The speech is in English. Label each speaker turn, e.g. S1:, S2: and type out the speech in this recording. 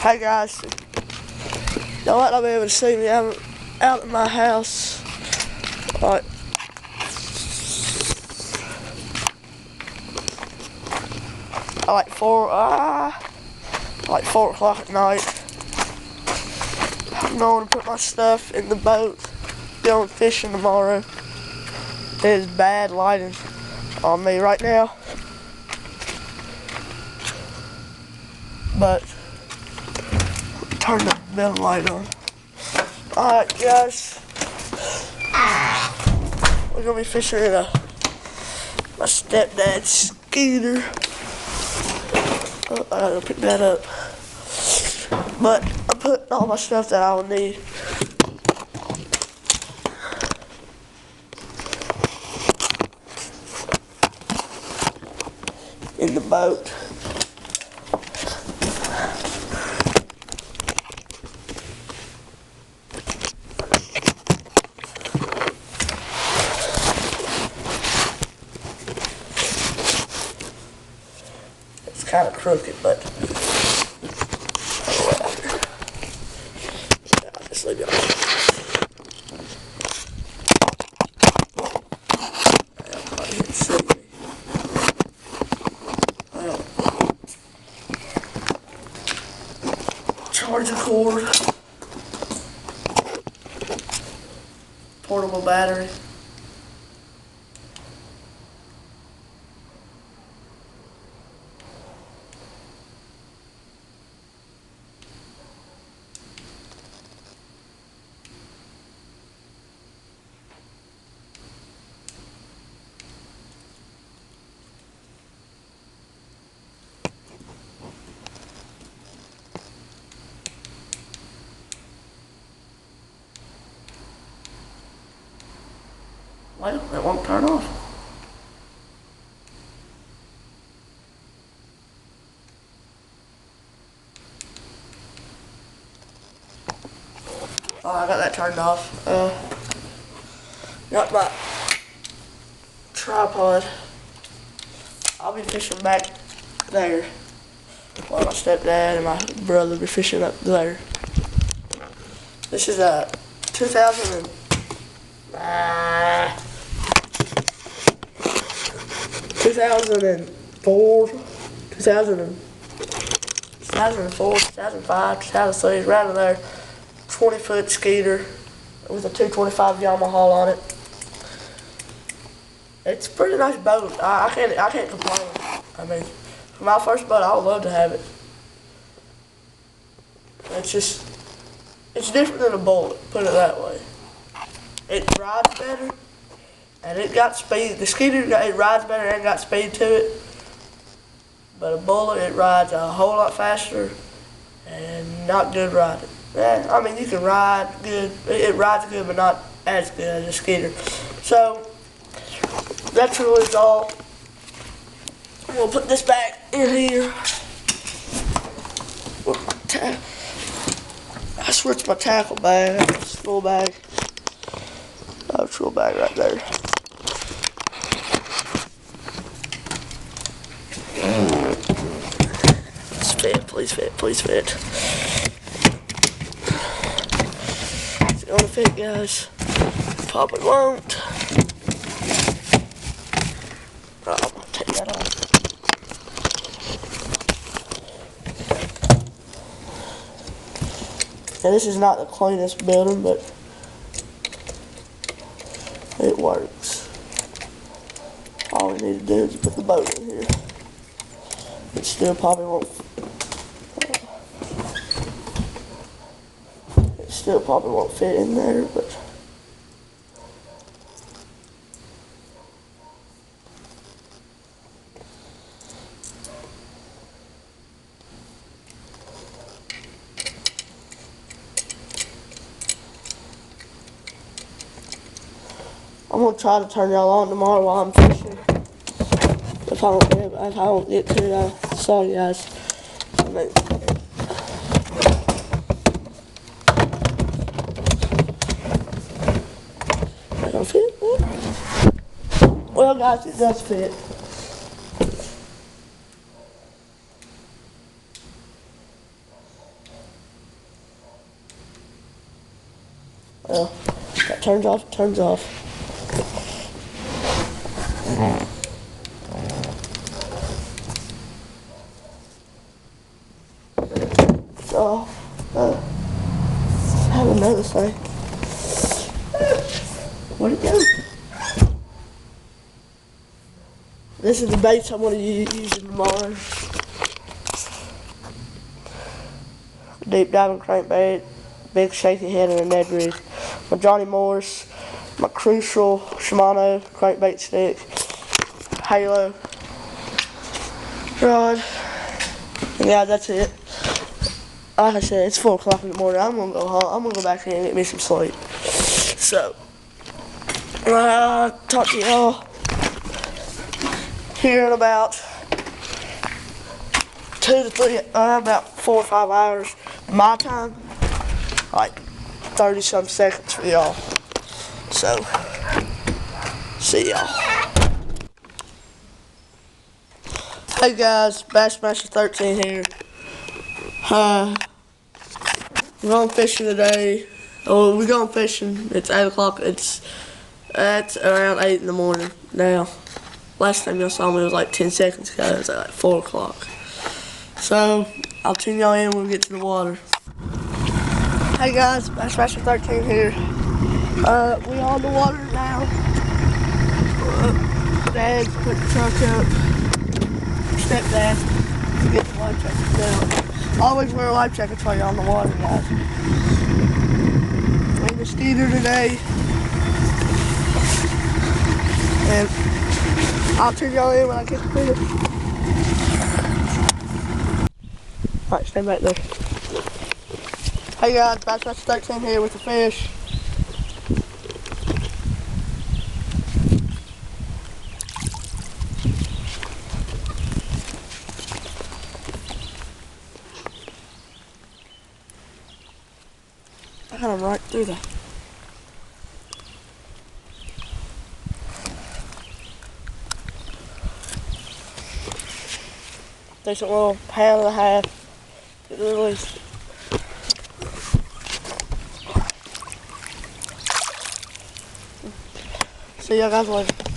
S1: Hey guys, y'all might not be able to see me. I'm out at my house. Like, like 4 o'clock at night. I'm going to put my stuff in the boat. Going fishing tomorrow. It is bad lighting on me right now, but turn the building light on. Alright guys, we're gonna be fishing in my stepdad's scooter. Oh, I gotta pick that up. But I put all my stuff that I will need. In the boat. It's kind of crooked, but I'll just leave it on. Charger cord, portable battery. Well, it won't turn off. Oh, I got that turned off. Got my tripod. I'll be fishing back there while my stepdad and my brother be fishing up there. This is a 2004, 2005, 2003, right in there. 20-foot Skeeter with a 225 Yamaha on it. It's a pretty nice boat. I can't complain. I mean, for my first boat, I would love to have it. It's different than a Bullet, put it that way. It rides better, and it got speed. The Skeeter, it rides better and got speed to it. But a Bullet, it rides a whole lot faster and not good riding. Yeah, I mean, you can ride good. It rides good, but not as good as a Skeeter. So, that's really all. We'll put this back in here. I switched my tackle bag, school bag. School bag right there. Please fit. It's gonna fit, guys. Probably won't. Oh, I'm gonna take that off. Now, this is not the cleanest building, but it works. All we need to do is put the boat in here. It still probably won't fit in there, but I'm gonna try to turn y'all on tomorrow while I'm fishing. If I don't get to it, sorry guys. I mean, that don't fit. Well guys, it does fit. Well, that turns off, turns off. So, I have another thing. Where'd it go? This is the baits I'm going to use in the morning. Deep diving crankbait, big shaky head and a Ned rig. My Johnny Morris, my Crucial Shimano crankbait stick, Halo rod, and yeah, that's it. Like I said, it's 4 o'clock in the morning. I'm gonna go home. I'm gonna go back in and get me some sleep. So, I'll talk to y'all here in about 2 to 3, about 4 or 5 hours my time, like 30-some seconds for y'all. So, see y'all. Hey guys, Bassmaster 13 here. We're going fishing today. Oh, we're going fishing. It's 8 o'clock. It's around 8 in the morning now. Last time y'all saw me was like 10 seconds ago. It was like 4 o'clock. So, I'll tune y'all in when we get to the water. Hey guys, Bassmaster 13 here. We on the water now. Dad put the truck up. Stepdad to get the life jackets down. Always wear a life jacket while you're on the water, guys. In the Skeeter today. And I'll turn y'all in when I get the fish. Alright, stay back there. Hey guys, Bassmaster 13 here with the fish. I got him right through there. Decent little pound and a half. Get released. See y'all guys later.